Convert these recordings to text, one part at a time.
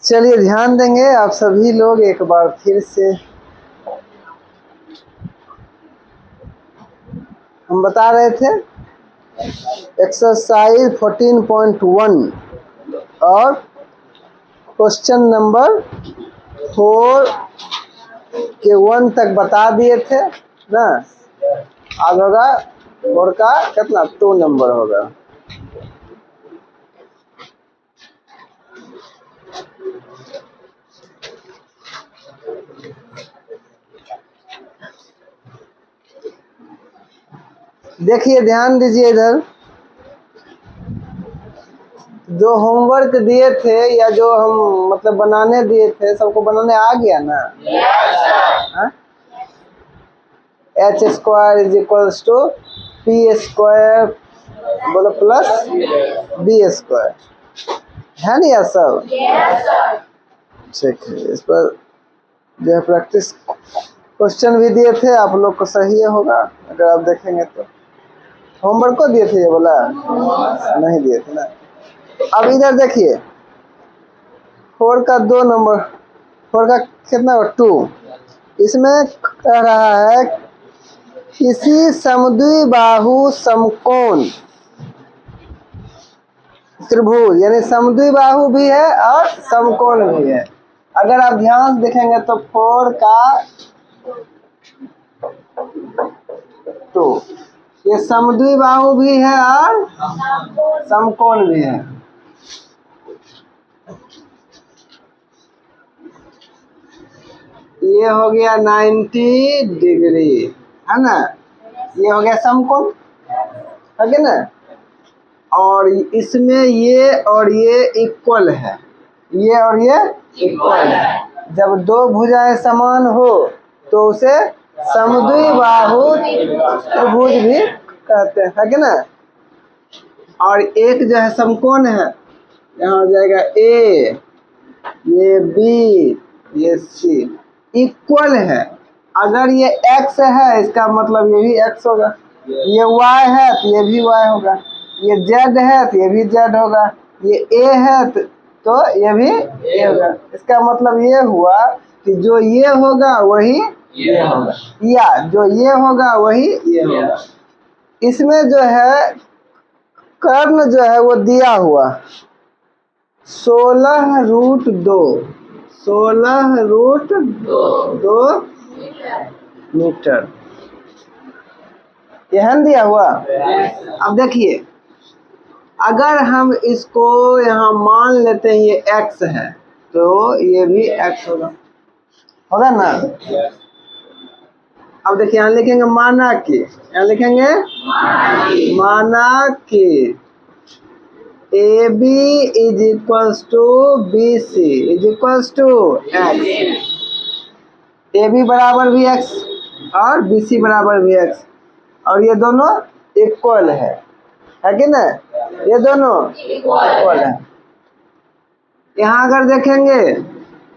चलिए ध्यान देंगे आप सभी लोग एक बार फिर से। हम बता रहे थे एक्सरसाइज 14.1 और क्वेश्चन नंबर 4 के 1 तक बता दिए थे ना। आज होगा 4 का कितना 2 नंबर होगा। देखिए ध्यान दीजिए इधर, जो होमवर्क दिए थे या जो हम मतलब बनाने दिए थे सबको बनाने आ गया ना। H square is equals to P square बोलो प्लस बी स्क्वायर है नहीं यार सब। ठीक है, इस पर जो है प्रैक्टिस क्वेश्चन भी दिए थे आप लोग को, सही होगा अगर आप देखेंगे तो। होमवर्क को दिए थे ये बोला नहीं दिए थे ना। अब इधर देखिए 4 का 2 नंबर, 4 का कितना 2, इसमें कह रहा है किसी समद्विबाहु समकोण त्रिभुज, यानी समद्विबाहु भी है और समकोण भी है। अगर आप ध्यान से देखेंगे तो 4 का 2 ये समद्विबाहु भी है और समकोण भी है। ये हो गया 90 डिग्री है ना, ये हो गया समकोण है क्या ना। और इसमें ये और ये इक्वल है, ये और ये इक्वल है। जब दो भुजाएं समान हो तो उसे समद्विबाहु त्रिभुज भी कहते हैं, है क्या ना। और एक जो है समकोण है, यहाँ हो जाएगा ए, ये बी, ये सी, इक्वल है। अगर ये x है इसका मतलब ये भी x होगा, ये y है तो ये भी y होगा, ये z है तो ये भी z होगा, ये a है तो ये भी a होगा। इसका मतलब ये हुआ कि जो ये होगा वही ये होगा, या जो ये होगा वही ये होगा। इसमें जो है कर्ण जो है वो दिया हुआ 16√2, 16√2 मीटर यह दिया हुआ। अब देखिए अगर हम इसको यहाँ मान लेते हैं ये x है तो ये भी x होगा ना। अब देखिए यहाँ लिखेंगे माना के, यहाँ लिखेंगे माना के AB is equals to BC is equals to x, AB बराबर भी x और BC बराबर भी x, और ये दोनों इक्वल है कि ना, ये दोनों इक्वल है। यहाँ अगर देखेंगे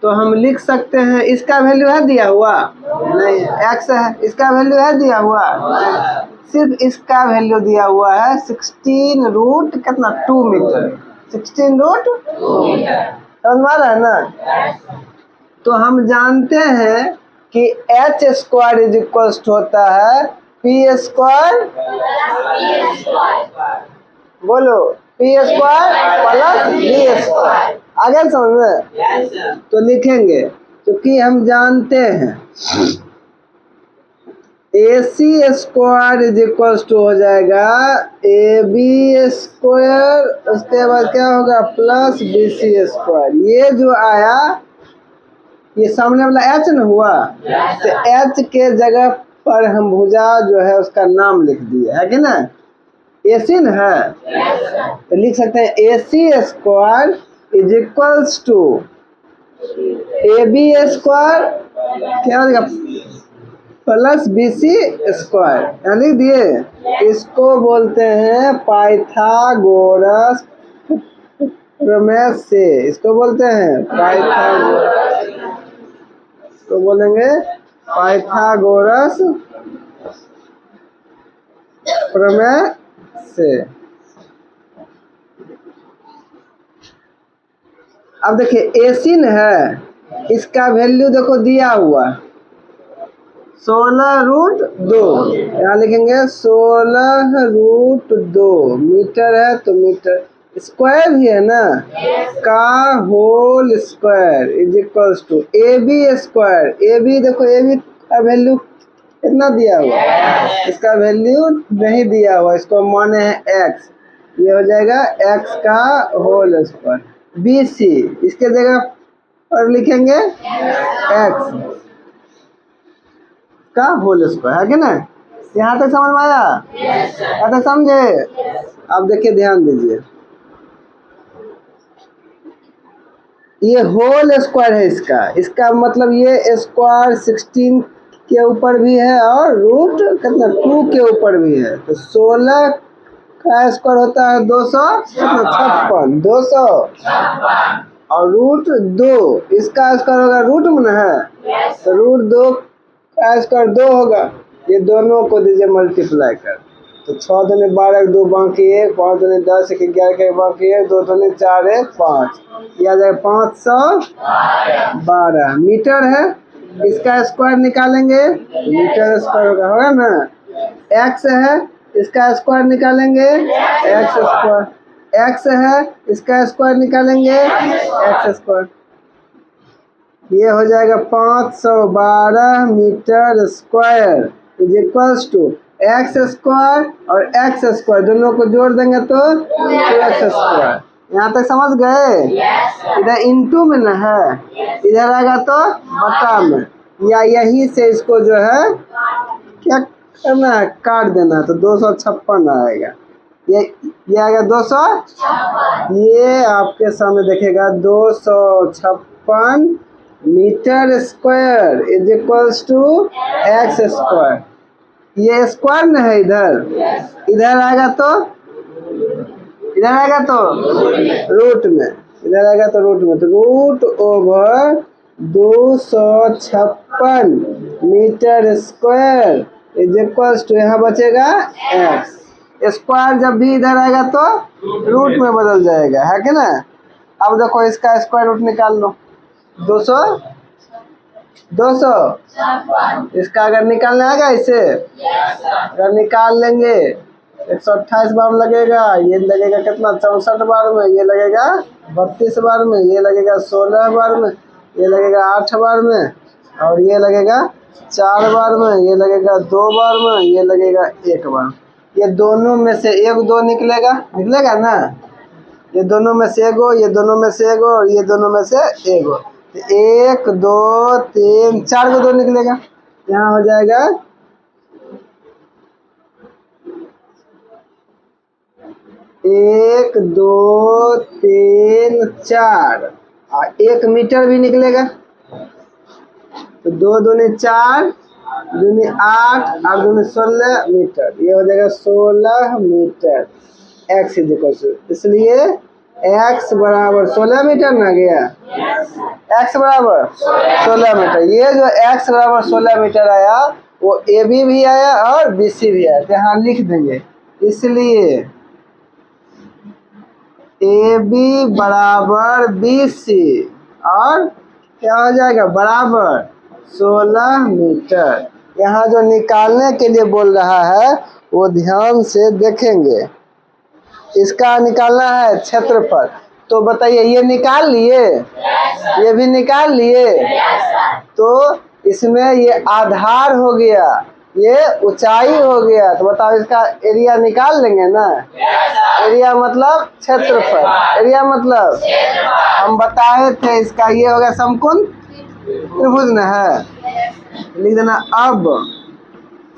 तो हम लिख सकते हैं इसका वैल्यू है दिया हुआ नहीं, x है, इसका वैल्यू है दिया हुआ नहीं, सिर्फ इसका वैल्यू दिया हुआ है 16 कितना 2 मीटर, 16√2 मीटर, समझ में आ रहा है ना। तो हम जानते हैं कि एच स्क्वायर इज इक्वल होता है पी स्क्वायर, बोलो P square plus B square, आगे समझ में। तो लिखेंगे क्योंकि हम जानते हैं A C square is equal to हो जाएगा ए बी स्क्वायर, उसके बाद क्या होगा प्लस बी सी स्क्वायर। ये जो आया ये सामने वाला एच न हुआ, तो एच के जगह पर हम भुजा जो है उसका नाम लिख दिए है कि ना, ए सी न है, तो लिख सकते हैं A C square is equals to A B square क्या हो जाएगा प्लस बी सी स्क्वायर, यहाँ लिख दिए। इसको बोलते हैं पाइथागोरस प्रमेय से, इसको बोलते हैं पाइथागोरस, इसको बोलेंगे पाइथागोरस प्रमेय से। अब देखिए AC न है, इसका वैल्यू देखो दिया हुआ 16√2, यहाँ लिखेंगे 16√2 मीटर है तो मीटर स्क्वायर भी है ना, का whole square is equals to AB square. AB देखो AB का वैल्यू कितना दिया हुआ, इसका वैल्यू नहीं दिया हुआ, इसको माने है x, ये हो जाएगा x का होल स्क्वायर। BC इसके जगह पर लिखेंगे x का होल स्क्वायर, है कि ना। यहाँ तक समझ में आया? यहाँ तक समझे? अब देखिए ध्यान दीजिए, ये होल स्क्वायर है इसका मतलब ये स्क्वायर 16 के ऊपर भी है और रूट कितना 2 के ऊपर भी है, तो 16 का स्क्वायर होता है 256, 200 और √2 इसका स्क्वायर होगा रूट में ना है, तो √2 का स्क्वायर 2 होगा, ये दोनों को दीजिए मल्टीप्लाई कर, तो 6 दूनी 12, 2 बाकी 1, 5 दूनी 10, 11 के बाकी 1, 2 दूनी 4, 1 5, ये आ जाएगा 512 मीटर है। इसका स्क्वायर निकालेंगे, मीटर स्क्वायर होगा ना। x है, इसका स्क्वायर निकालेंगे x स्क्वायर, x है, इसका स्क्वायर निकालेंगे x स्क्वायर, ये हो जाएगा 512 metre square is equals to x square और x स्क्वायर दोनों को जोड़ देंगे तो 2x स्क्वायर। यहाँ तक समझ गए? इधर इंटू में न है, इधर आएगा तो बटा में, या यही से इसको जो है क्या करना है, काट देना है, तो 256 आएगा, ये आएगा 200, ये आपके सामने देखेगा 256 metre square is equals to x square. ये स्क्वायर न है, इधर आएगा तो रूट में, इधर आएगा तो रूट में, तो root over 256 metre square is equals to, यहाँ बचेगा x स्क्वायर, जब भी इधर आएगा तो रूट में बदल जाएगा, है कि ना। अब देखो इसका स्क्वायर रूट निकाल लो, 200 इसका अगर निकालना आएगा इसे, अगर निकाल लेंगे 128 बार में लगेगा, ये लगेगा कितना 64 बार में, ये लगेगा 32 बार में, ये लगेगा 16 बार में, ये लगेगा 8 बार में, और ये लगेगा 4 बार में, ये लगेगा 2 बार में, ये लगेगा 1 बार। ये दोनों में से 1 2 निकलेगा ना, ये दोनों में से एगो, ये दोनों में से एगो, और ये दोनों में से एगो, 1 2 3 4 को 2 निकलेगा, यहाँ हो जाएगा 1 2 3 4, और 1 मीटर भी निकलेगा, तो 2 दूनी 4, दूनी 8 और दूनी 16 मीटर, ये हो जाएगा 16 metre x is equal to, इसलिए x बराबर 16 मीटर ना गया, x बराबर 16 मीटर। ये जो x बराबर 16 मीटर आया वो AB भी आया और BC भी आया, तो यहाँ लिख देंगे, इसलिए AB बराबर BC और क्या हो जाएगा बराबर 16 मीटर। यहाँ जो निकालने के लिए बोल रहा है वो ध्यान से देखेंगे, इसका निकालना है क्षेत्रफल, तो बताइए ये निकाल लिए, ये भी निकाल लिए, तो इसमें ये आधार हो गया, ये ऊंचाई हो गया, तो बताओ इसका एरिया निकाल लेंगे ना। एरिया मतलब क्षेत्रफल, एरिया मतलब हम बताए थे इसका, ये हो गया समकोण त्रिभुज न है, लिख देना। अब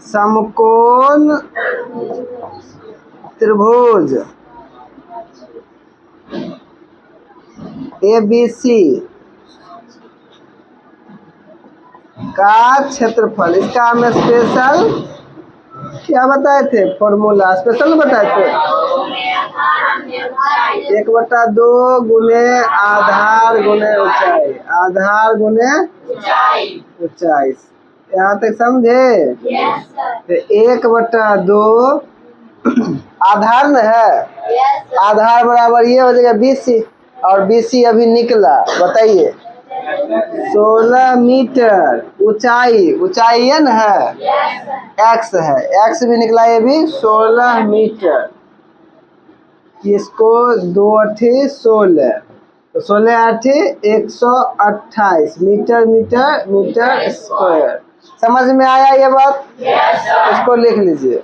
समकोण त्रिभुज ABC का क्षेत्रफल, इसका हम स्पेशल क्या बताए थे, फॉर्मूला स्पेशल बताए थे, 1/2 गुने आधार गुने ऊंचाई, आधार गुने ऊंचाई। यहाँ तक समझे? तो 1/2 आधार न है, आधार बराबर ये हो जाएगा BC, और BC अभी निकला, बताइए। 16 मीटर ऊंचाई, ऊंचाई n है, x है, x भी निकला, ये भी 16 मीटर। इसको 2 अठी 16, तो 16 आठी 128 मीटर, मीटर मीटर स्क्वायर। समझ में आया ये बात? इसको लिख लीजिए।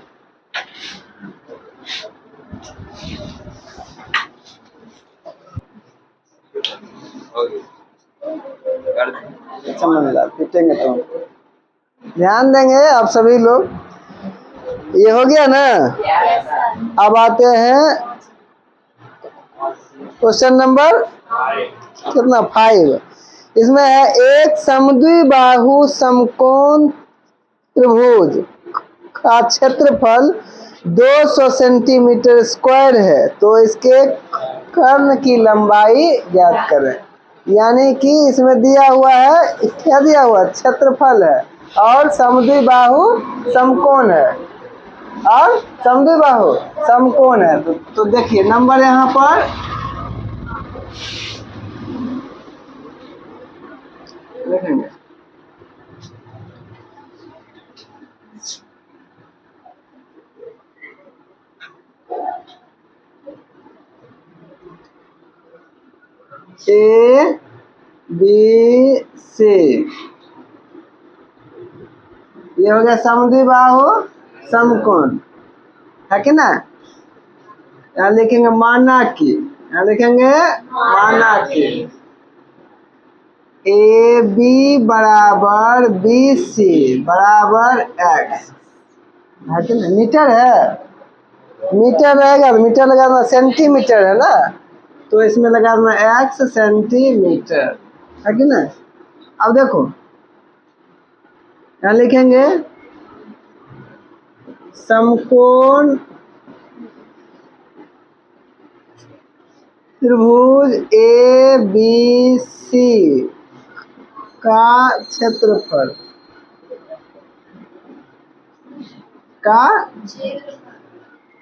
समझ ला, पीटेंगे तो ध्यान देंगे आप सभी लोग। ये हो गया ना। अब आते हैं क्वेश्चन नंबर कितना 5। इसमें है एक समद्विबाहु समकोण त्रिभुज का क्षेत्रफल 200 सेंटीमीटर स्क्वायर है, तो इसके कर्ण की लंबाई ज्ञात करें। यानी कि इसमें दिया हुआ है, क्या दिया हुआ, क्षेत्रफल है और समद्विबाहु समकोण है, और समद्विबाहु समकोण है। तो देखिए नंबर यहाँ पर देखेंगे। A B C, ये हो गया समद्विबाहु समकोण, है कि ना। यहाँ लिखेंगे माना कि, यहाँ लिखेंगे माना कि AB बराबर BC बराबर x, है कि ना। मीटर है, मीटर रहेगा, मीटर लगाना, सेंटीमीटर है ना, तो इसमें लगाना x सेंटीमीटर, है कि ना। अब देखो यहाँ लिखेंगे समकोण त्रिभुज ABC का क्षेत्रफल का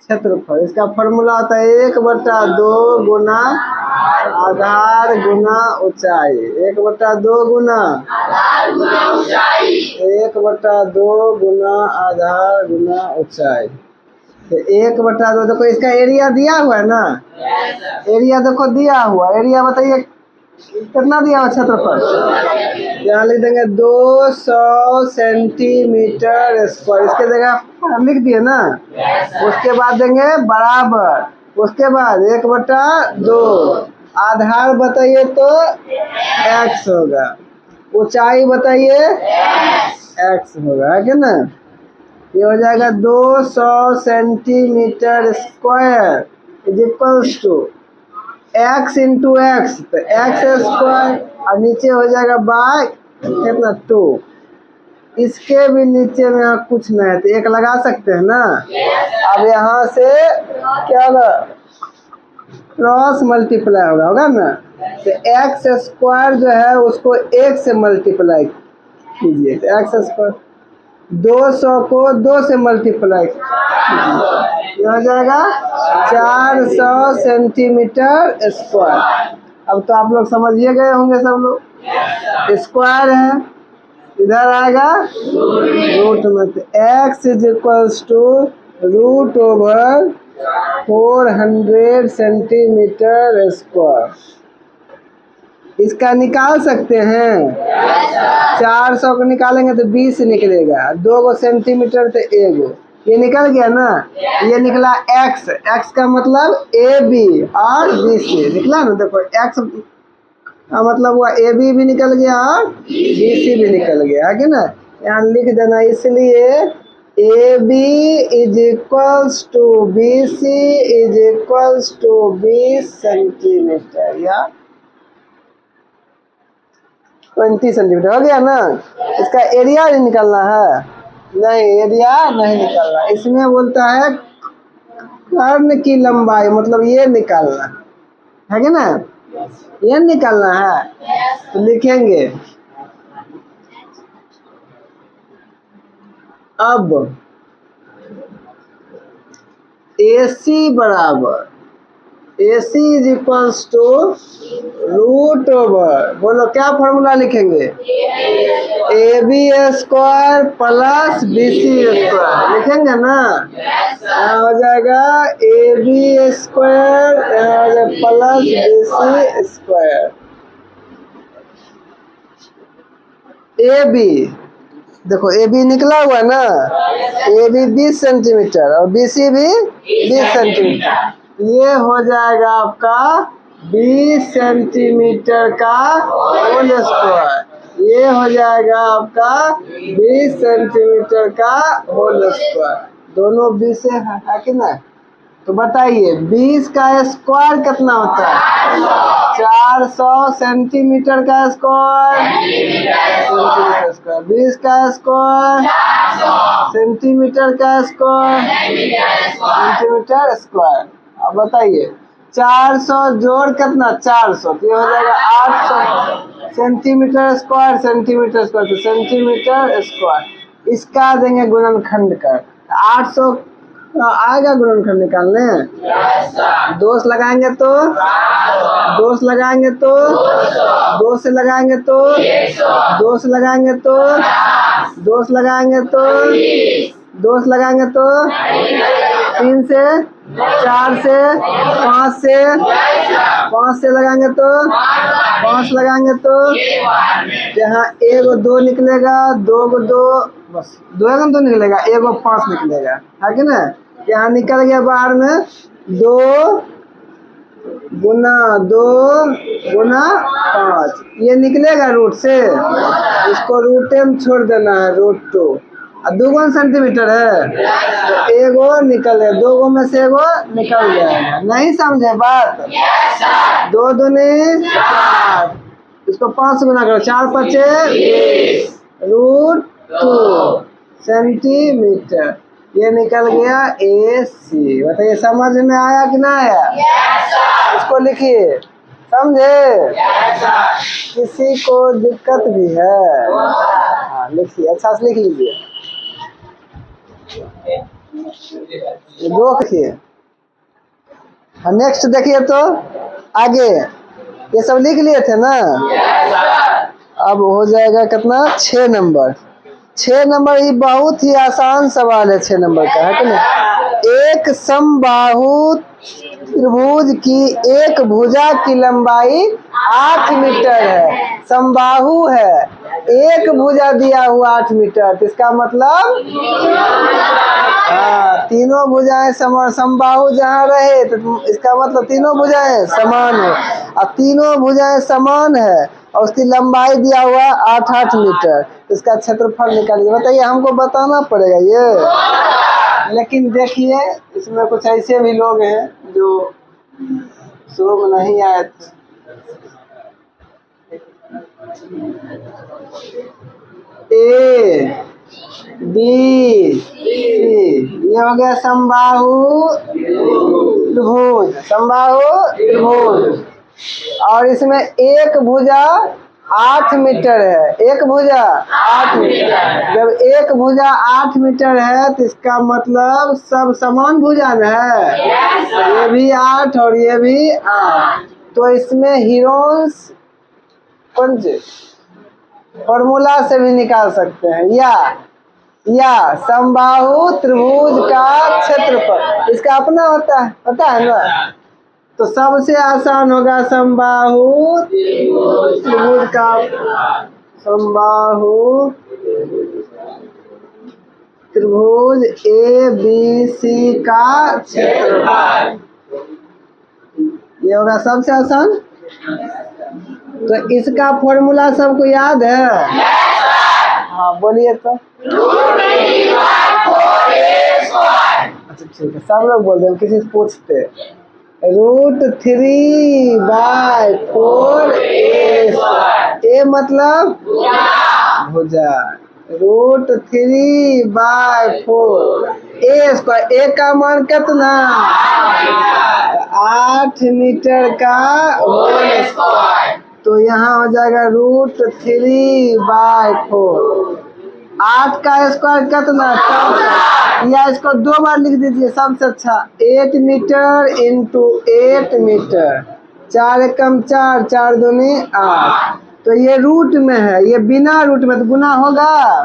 क्षेत्रफल, इसका फॉर्मूला होता है 1/2 गुना आधार गुना ऊंचाई, 1/2 गुना 1/2 गुना आधार गुना ऊंचाई। तो 1/2, देखो इसका एरिया दिया हुआ है ना, एरिया देखो दिया हुआ, एरिया बताइए कितना दिया हुआ क्षेत्रफल। यहाँ लिख देंगे 200 सेंटीमीटर स्क्वायर, इसके जगह लिख दिए ना। उसके बाद देंगे बराबर, उसके बाद 1/2, आधार बताइए तो x होगा, ऊंचाई बताइए x होगा, है कि ना। ये हो जाएगा 200 centimetre square is equals to x into x, तो x स्क्वायर, और नीचे हो जाएगा बाय कितना 2। इसके भी नीचे में कुछ नहीं है तो 1 लगा सकते हैं ना। अब यहाँ से क्या होगा, क्रॉस मल्टीप्लाई होगा ना, तो x स्क्वायर जो है उसको 1 से मल्टीप्लाई कीजिए, तो x स्क्वायर 200 को 2 से मल्टीप्लाई कीजिए, ये हो जाएगा 400 सेंटीमीटर स्क्वायर। अब तो आप लोग समझिए गए होंगे सब लोग। स्क्वायर है, इधर आएगा रूट में, तो x is equals to √/400 centimetre square. इसका निकाल सकते हैं। 400 को निकालेंगे तो 20 निकलेगा, 2 सेंटीमीटर तो 1, ये निकल गया ना। ये निकला x, x का मतलब AB और BC निकला ना। देखो x का मतलब हुआ AB भी निकल गया और BC भी निकल गया, है कि ना। यहाँ लिख देना, इसलिए AB is equals to BC is equals to 20 centimetre या 20 सेंटीमीटर, हो गया ना। इसका एरिया नहीं निकलना है, नहीं एरिया नहीं निकलना, इसमें बोलता है कर्ण की लंबाई, मतलब ये निकालना है कि ना, ये निकालना है। तो लिखेंगे अब AC बराबर AC is equals to root over, बोलो क्या फॉर्मूला लिखेंगे, AB square plus BC square लिखेंगे ना। यहाँ हो जाएगा AB स्क्वायर, यहाँ हो जाएगा प्लस BC स्क्वायर। AB देखो AB निकला हुआ ना, AB 20 सेंटीमीटर और BC भी 20 सेंटीमीटर, ये हो जाएगा आपका 20 सेंटीमीटर का होल स्क्वायर, ये हो जाएगा आपका 20 सेंटीमीटर का होल स्क्वायर, दोनों 20 से है कि ना। तो बताइए 20 का स्क्वायर कितना होता है, 400 सेंटीमीटर का स्क्वायर, सेंटीमीटर स्क्वायर, 20 का स्क्वायर, सेंटीमीटर का स्क्वायर, सेंटीमीटर स्क्वायर। अब बताइए 400 जोड़ कितना 400, तो ये हो जाएगा 800 सेंटीमीटर स्क्वायर, सेंटीमीटर स्क्वायर तो सेंटीमीटर स्क्वायर। इसका देंगे गुणनखंड कर, 800 आएगा गुणनखंड निकालने, दोष लगाएंगे तो, दोष लगाएंगे तो, दोष से लगाएंगे तो, दोष लगाएंगे तो, दोष लगाएंगे तो, दोष लगाएंगे तो 3 से 4 से 5 से 5 से लगाएंगे तो 5 लगाएंगे तो यहाँ 1 और 2 निकलेगा, 2 को 2 बस 2 तो निकलेगा, 1 और 5 निकलेगा, है कि ना। यहाँ निकल गया बाहर में 2 गुना 5, ये निकलेगा रूट से, इसको रूट में छोड़ देना है, रूट 2 और 2 सेंटीमीटर है तो 1 और निकल गया, 2 में से 1 निकल जाएगा। नहीं समझे बात, 2 दूनी 4, इसको 5 गुना करो, 4 5 रूट 2 सेंटीमीटर, ये निकल गया AC। बताइए समझ में आया कि ना आया, इसको लिखिए, समझे, किसी को दिक्कत भी है, हाँ लिखिए, अच्छा से लिख लीजिए, ये 2 लिखिए। नेक्स्ट देखिए तो आगे ये सब लिख लिए थे ना, अब हो जाएगा कितना 6 नंबर। 6 नंबर ये बहुत ही आसान सवाल है, 6 नंबर का, है कि नहीं। एक समबाहु त्रिभुज की एक भुजा की लंबाई 8 मीटर है, समबाहु है, एक भुजा दिया हुआ 8 मीटर, तो इसका मतलब तीनों भुजाएं समान, समबाहु जहाँ रहे तो इसका मतलब तीनों भुजाएं समान है, और तीनों भुजाएं समान है और उसकी लंबाई दिया हुआ 8-8 मीटर, इसका क्षेत्रफल निकालिए। बताइए, हमको बताना पड़ेगा ये, लेकिन देखिए इसमें कुछ ऐसे भी लोग हैं जो शुरू में नहीं आए थे। A B C ये हो गया समबाहु त्रिभुज, समबाहु त्रिभुज, और इसमें एक भुजा 8 मीटर है, एक भुजा 8 मीटर। जब एक भुजा 8 मीटर है तो इसका मतलब सब समान भुजा न है, ये भी 8 और ये भी 8, तो इसमें हीरोन्स कौन से फॉर्मूला से भी निकाल सकते हैं, या समबाहु त्रिभुज का क्षेत्रफल इसका अपना होता है, पता है ना। तो सबसे आसान होगा समबाहु त्रिभुज का, समबाहु त्रिभुज ABC का क्षेत्रफल, ये होगा सबसे आसान। तो इसका फॉर्मूला सबको याद है, हाँ बोलिए तो। अच्छा ठीक है, सब लोग बोल रहे हैं, किसी से पूछते। √3/4 A मतलब भुजा, √3/4 A स्क्वायर, A का मान कितना 8 मीटर का होल स्क्वायर, तो यहाँ हो जाएगा √3/4, 8 का स्क्वायर कितना 64, या इसको 2 बार लिख दीजिए सबसे अच्छा। 8 मीटर इंटू 8 मीटर, 4 एकम 4, 4 दूनी 8। तो ये रूट में है, ये बिना रूट में तो गुना होगा,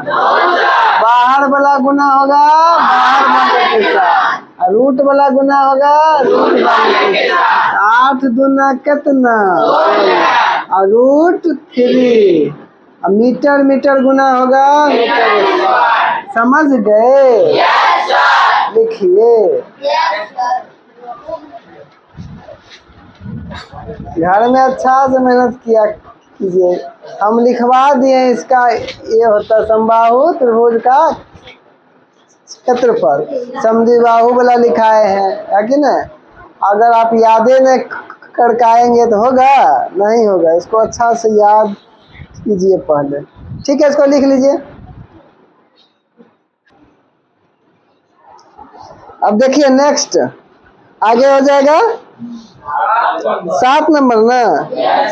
बाहर वाला गुना होगा बाहर वाले के साथ, और रूट वाला गुना होगा रूट वाले के साथ। 8 दूना कितना, और रूट 3, और मीटर मीटर गुना होगा मीटर। समझ गए? लिखिए। घर में अच्छा से मेहनत किया कीजिए। हम लिखवा दिए इसका, ये होता समबाहु त्रिभुज का क्षेत्रफल, समद्विबाहु वाला लिखाए हैं, है कि नहीं? अगर आप यादें न करकाएंगे तो होगा नहीं होगा, इसको अच्छा से याद कीजिए पहले। ठीक है, इसको लिख लीजिए। अब देखिए नेक्स्ट आगे हो जाएगा 7 नंबर ना।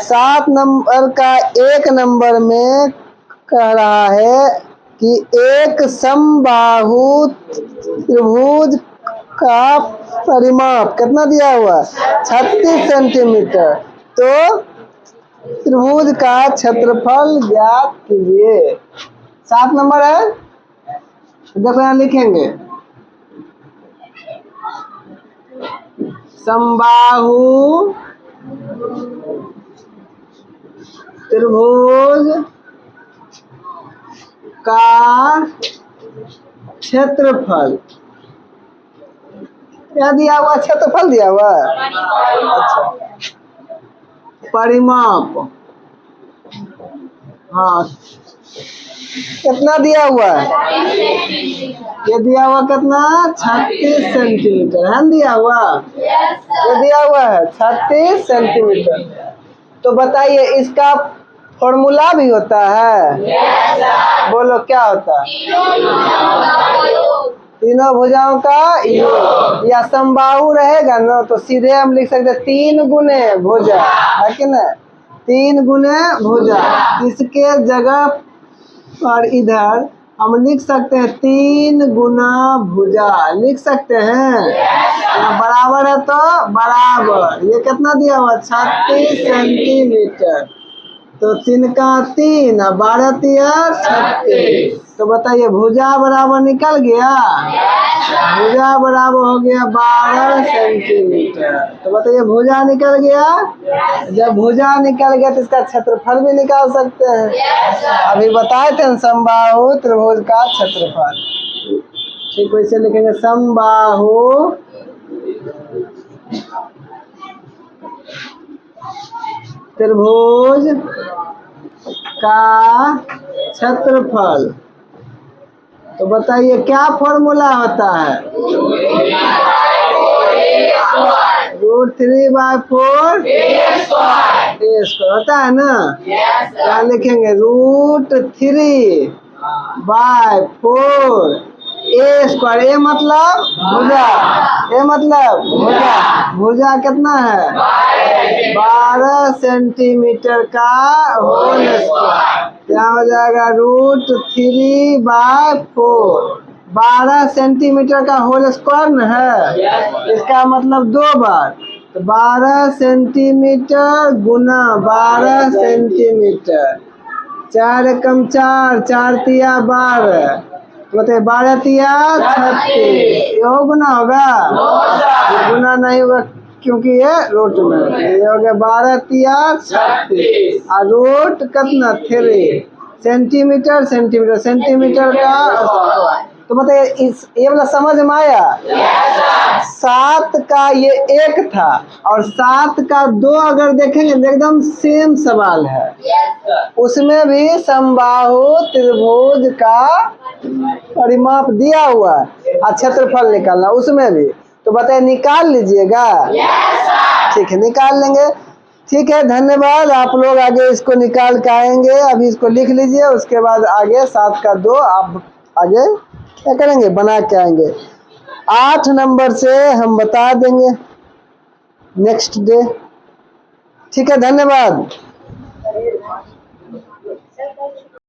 7 नंबर का 1 नंबर में कह रहा है कि एक समबाहु त्रिभुज का परिमाप कितना दिया हुआ, 36 सेंटीमीटर। तो त्रिभुज का क्षेत्रफल ज्ञात कीजिए। 7 नंबर है, देखो यहाँ लिखेंगे समबाहु त्रिभुज का क्षेत्रफल क्या दिया हुआ, क्षेत्रफल दिया हुआ, अच्छा परिमाप, हाँ कितना दिया हुआ है, ये दिया हुआ कितना 36 सेंटीमीटर है, दिया हुआ ये दिया हुआ है 36 सेंटीमीटर। तो बताइए इसका फॉर्मूला भी होता है, बोलो क्या होता है, तीनों भुजाओं का योग, या समबाहु रहेगा ना तो सीधे हम लिख सकते हैं 3 गुने भुजा, है कि नहीं, 3 गुने भुजा। इसके जगह पर इधर हम लिख सकते हैं 3 गुना भुजा, लिख सकते हैं। बराबर है तो बराबर, ये कितना दिया हुआ 36 सेंटीमीटर, तो 3 का 3 और 12 तिया 36। तो बताइए भुजा बराबर निकल गया, भुजा बराबर हो गया 12 सेंटीमीटर। तो बताइए भुजा निकल गया, जब भुजा निकल गया तो इसका क्षेत्रफल भी निकाल सकते हैं। अभी बताए थे समबाहु त्रिभुज का क्षेत्रफल, ठीक वैसे लिखेंगे समबाहु त्रिभुज का क्षेत्रफल। तो बताइए क्या फॉर्मूला होता है, √3/4 a² होता है ना। क्या लिखेंगे √3/4 a², ए मतलब भुजा, ए मतलब भुजा, भुजा कितना है 12 सेंटीमीटर का होल स्क्वायर। क्या हो जाएगा √3/4, 12 सेंटीमीटर का होल स्क्वायर न है, इसका मतलब 2 बार, तो 12 सेंटीमीटर गुना 12 सेंटीमीटर, 4 एकम 4, 4 तिया 12, बताइए 12 तिया 36, ये गुना होगा, गुना नहीं होगा क्योंकि ये रूट में, ये हो गया 12 तिया 36, और रूट कितना 3 सेंटीमीटर, सेंटीमीटर सेंटीमीटर का। तो बताइए इस ये वाला समझ में आया? 7 का ये 1 था और 7 का 2 अगर देखेंगे तो एकदम सेम सवाल है, उसमें भी समबाहु त्रिभुज का परिमाप दिया हुआ है और क्षेत्रफल निकालना उसमें भी। तो बताइए निकाल लीजिएगा, ठीक है निकाल लेंगे। ठीक है धन्यवाद, आप लोग आगे इसको निकाल के आएंगे, अभी इसको लिख लीजिए, उसके बाद आगे 7 का 2 आप आगे क्या करेंगे बना के आएंगे। 8 नंबर से हम बता देंगे नेक्स्ट डे। ठीक है धन्यवाद।